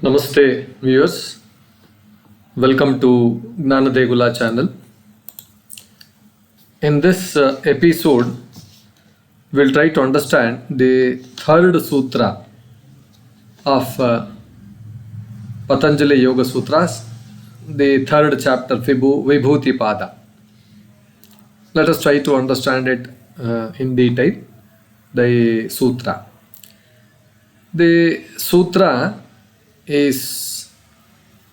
Namaste viewers, welcome to Gnanadegula channel. In this episode, we'll try to understand the third sutra of Patanjali Yoga Sutras, the third chapter, Vibhūti Pāda. Let us try to understand it in detail, the sutra. The sutra is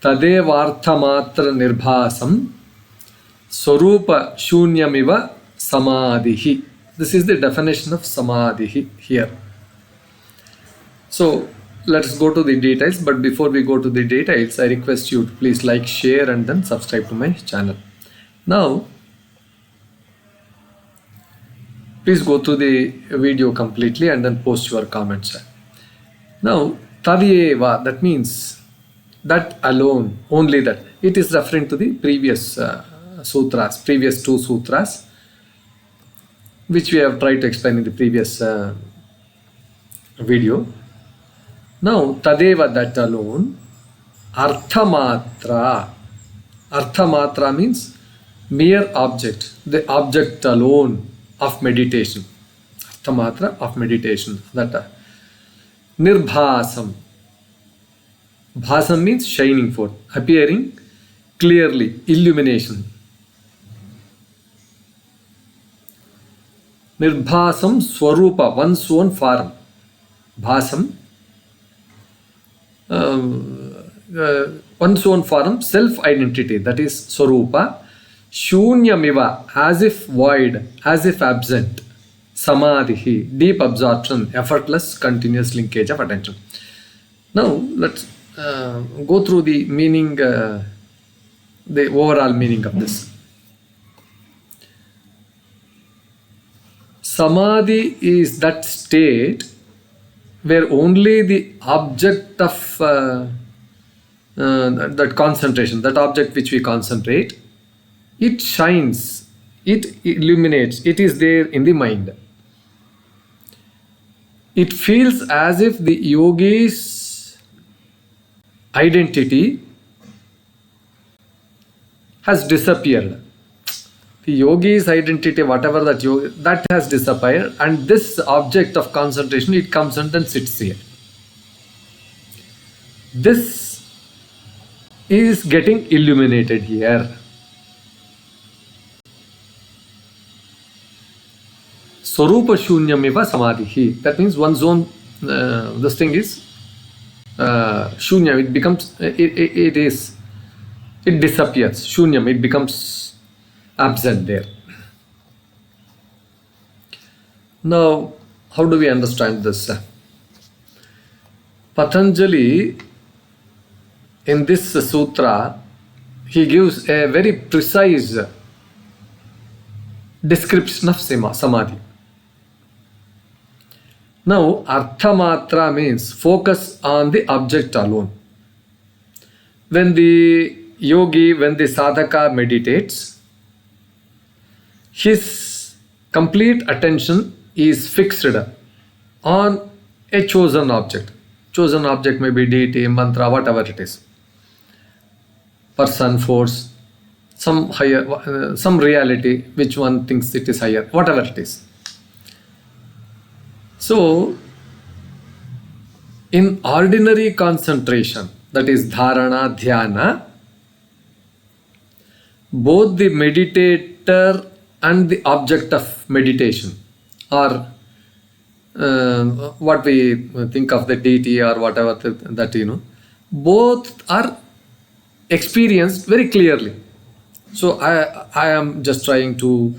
eva-artha-mātra-nirbhāsam svarūpa-śūnyam eva-samādhiḥ. This is the definition of samādhiḥ here. So let's go to the details, but before we go to the details, I request you to please like, share and then subscribe to my channel. Now please go through the video completely and then post your comments. Now Tadyeva, that means that alone, only that. It is referring to the previous sutras, previous two sutras, which we have tried to explain in the previous video. Now, Tadyeva, that alone, artha-mātra. Artha-mātra means mere object, the object alone of meditation. Artha-mātra of meditation. That nirbhāsam. Bhāsam means shining forth, appearing clearly, illumination. Nirbhāsam svarūpa, one's own form. Bhāsam, one's own form, self-identity, that is svarūpa-śūnyam eva, as if void, as if absent. Samādhiḥ, deep absorption, effortless, continuous linkage of attention. Now let's go through the meaning, the overall meaning of this. Samadhi is that state where only the object of that concentration, that object which we concentrate, it shines, it illuminates, it is there in the mind. It feels as if the yogi's identity has disappeared. The yogi's identity, whatever that yogi, that has disappeared, and this object of concentration, it comes and then sits here. This is getting illuminated here. Svarūpa-śūnyam eva samādhiḥ. That means one's own, this thing is śūnyam, it becomes, it disappears. Śūnyam, it becomes absent there. Now, how do we understand this? Patanjali, in this sutra, he gives a very precise description of Samadhi. Now, artha-mātra means focus on the object alone. When the yogi, when the sadhaka meditates, his complete attention is fixed on a chosen object. Chosen object may be deity, mantra, whatever it is. Person, force, some higher, some reality which one thinks it is higher, whatever it is. So, in ordinary concentration, that is dharana, dhyana, both the meditator and the object of meditation, or what we think of the deity or whatever that, both are experienced very clearly. So I am just trying to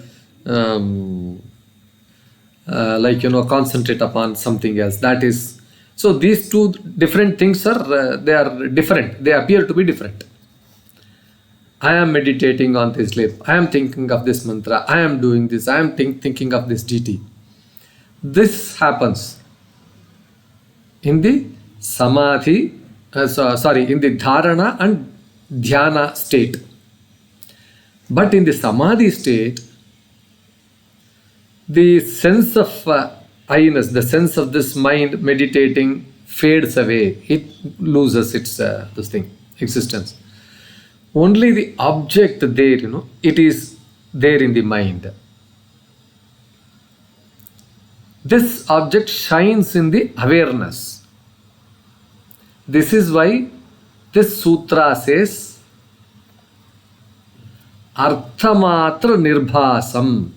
concentrate upon something else. That is, so these two different things are they are different. They appear to be different. I am meditating on this lip. I am thinking of this mantra. I am doing this. I am thinking of this deity. This happens in the samadhi, in the dharana and dhyana state. But in the samadhi state, the sense of I-ness, the sense of this mind meditating fades away, it loses its existence. Only the object there, it is there in the mind. This object shines in the awareness. This is why this sutra says eva-artha-mātra-nirbhāsam.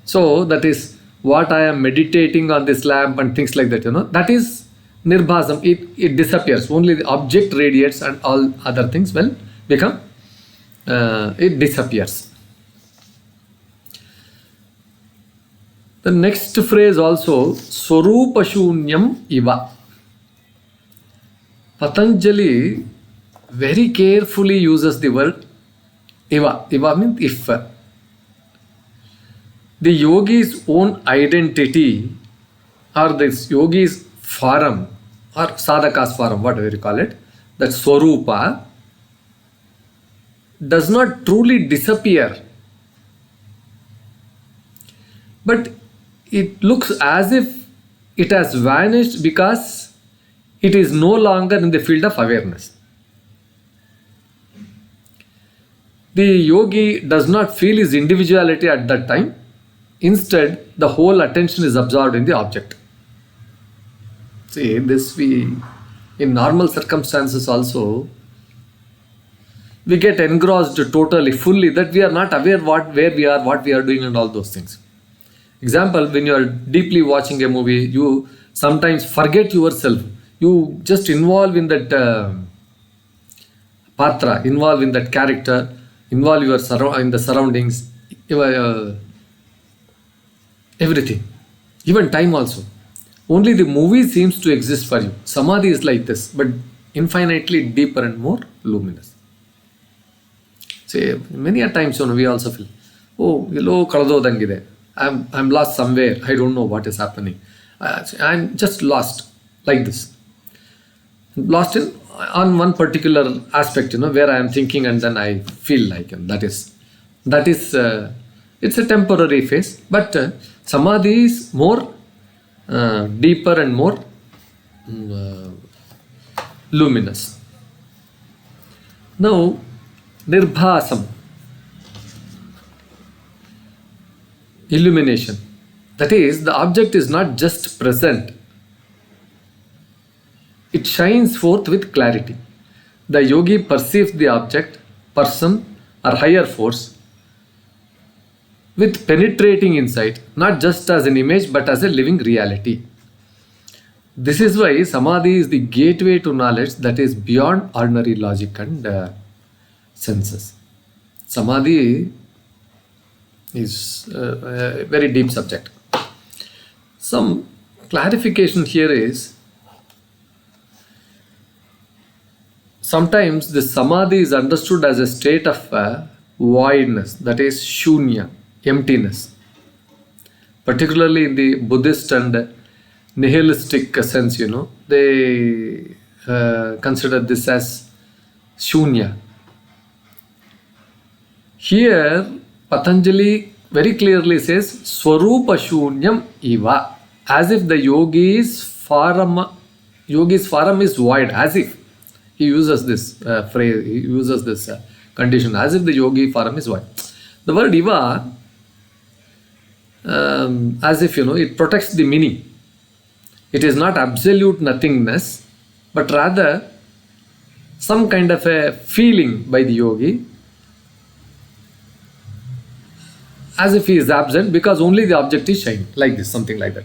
So that is what I am meditating on this lamp and things like that, that is nirbhāsam. It disappears. Only the object radiates and all other things will become, it disappears. The next phrase also, svarūpa-śūnyam eva. Patanjali very carefully uses the word eva. Eva means if. The yogi's own identity or this yogi's form or sadhaka's form, whatever you call it, that svarūpa does not truly disappear. But it looks as if it has vanished because it is no longer in the field of awareness. The yogi does not feel his individuality at that time. Instead, the whole attention is absorbed in the object. See, this in normal circumstances also, we get engrossed totally, fully, that we are not aware where we are, what we are doing and all those things. Example, when you are deeply watching a movie, you sometimes forget yourself. You just involve in that patra, involve in that character, involve in the surroundings, everything, even time also. Only the movie seems to exist for you. Samadhi is like this, but infinitely deeper and more luminous. See, many a times we also feel, oh, hello, kaladodangide. I'm lost somewhere. I don't know what is happening. I'm just lost, like this. Lost on one particular aspect, where I am thinking and then I feel like, and that is it's a temporary phase. But Samadhi is more deeper and more luminous. Now, nirbhāsam. Illumination. That is, the object is not just present. It shines forth with clarity. The yogi perceives the object, person or higher force with penetrating insight, not just as an image but as a living reality. This is why Samadhi is the gateway to knowledge that is beyond ordinary logic and senses. Samadhi is a very deep subject. Some clarification here is, sometimes the Samadhi is understood as a state of voidness, that is shunya, emptiness. Particularly in the Buddhist and nihilistic sense, they consider this as shunya. Here, Patanjali very clearly says svarūpa-śūnyam eva, as if the yogi's form is void, as if he uses this phrase, he uses this condition, as if the yogi form is void. The word eva, as if it protects the meaning. It is not absolute nothingness, but rather some kind of a feeling by the yogi, as if he is absent because only the object is shining, like this, something like that.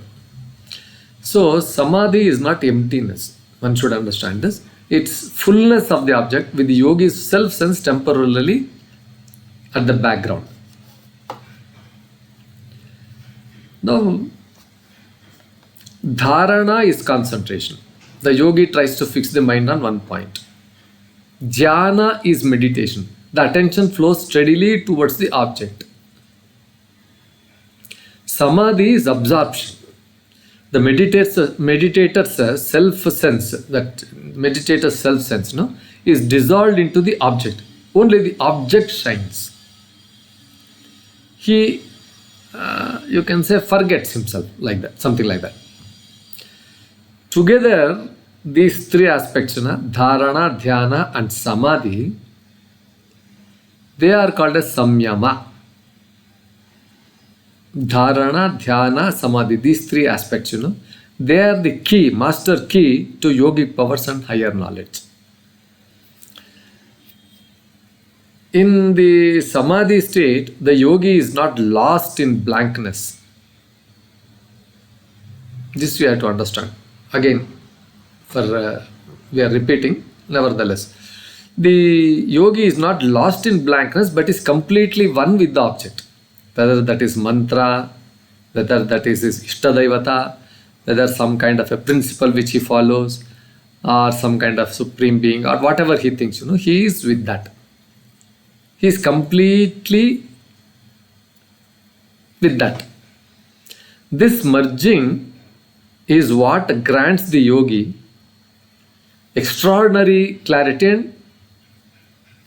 So, Samadhi is not emptiness. One should understand this. It's fullness of the object with the yogi's self-sense temporarily at the background. Now, Dharana is concentration. The yogi tries to fix the mind on one point. Dhyana is meditation. The attention flows steadily towards the object. Samadhi is absorption. The meditator's self-sense, that meditator's self-sense, is dissolved into the object. Only the object shines. He you can say forgets himself, like that, something like that. Together, these three aspects, dharana, dhyana and samadhi, they are called as samyama. Dharana, dhyana, samadhi, these three aspects, they are the key, master key to yogic powers and higher knowledge. In the samadhi state, the yogi is not lost in blankness. This we have to understand. Again, we are repeating, nevertheless. The yogi is not lost in blankness, but is completely one with the object. Whether that is mantra, whether that is his Ishtadaivata, whether some kind of a principle which he follows, or some kind of supreme being, or whatever he thinks, he is with that. He is completely with that. This merging is what grants the yogi extraordinary clarity and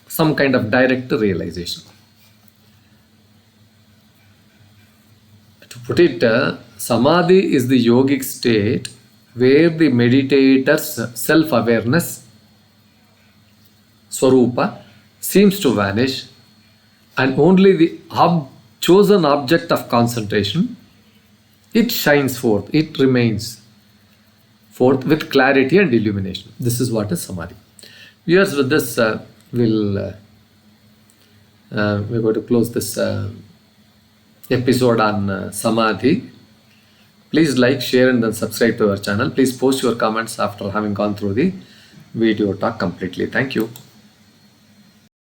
some kind of direct realization. To put it, samadhi is the yogic state where the meditator's self-awareness, svarūpa, seems to vanish, and only the chosen object of concentration, it shines forth, it remains forth with clarity and illumination. This is what is samadhi. Viewers, with this, we're going to close this episode on samadhi. Please like, share and then subscribe to our channel. Please post your comments after having gone through the video talk completely. Thank you.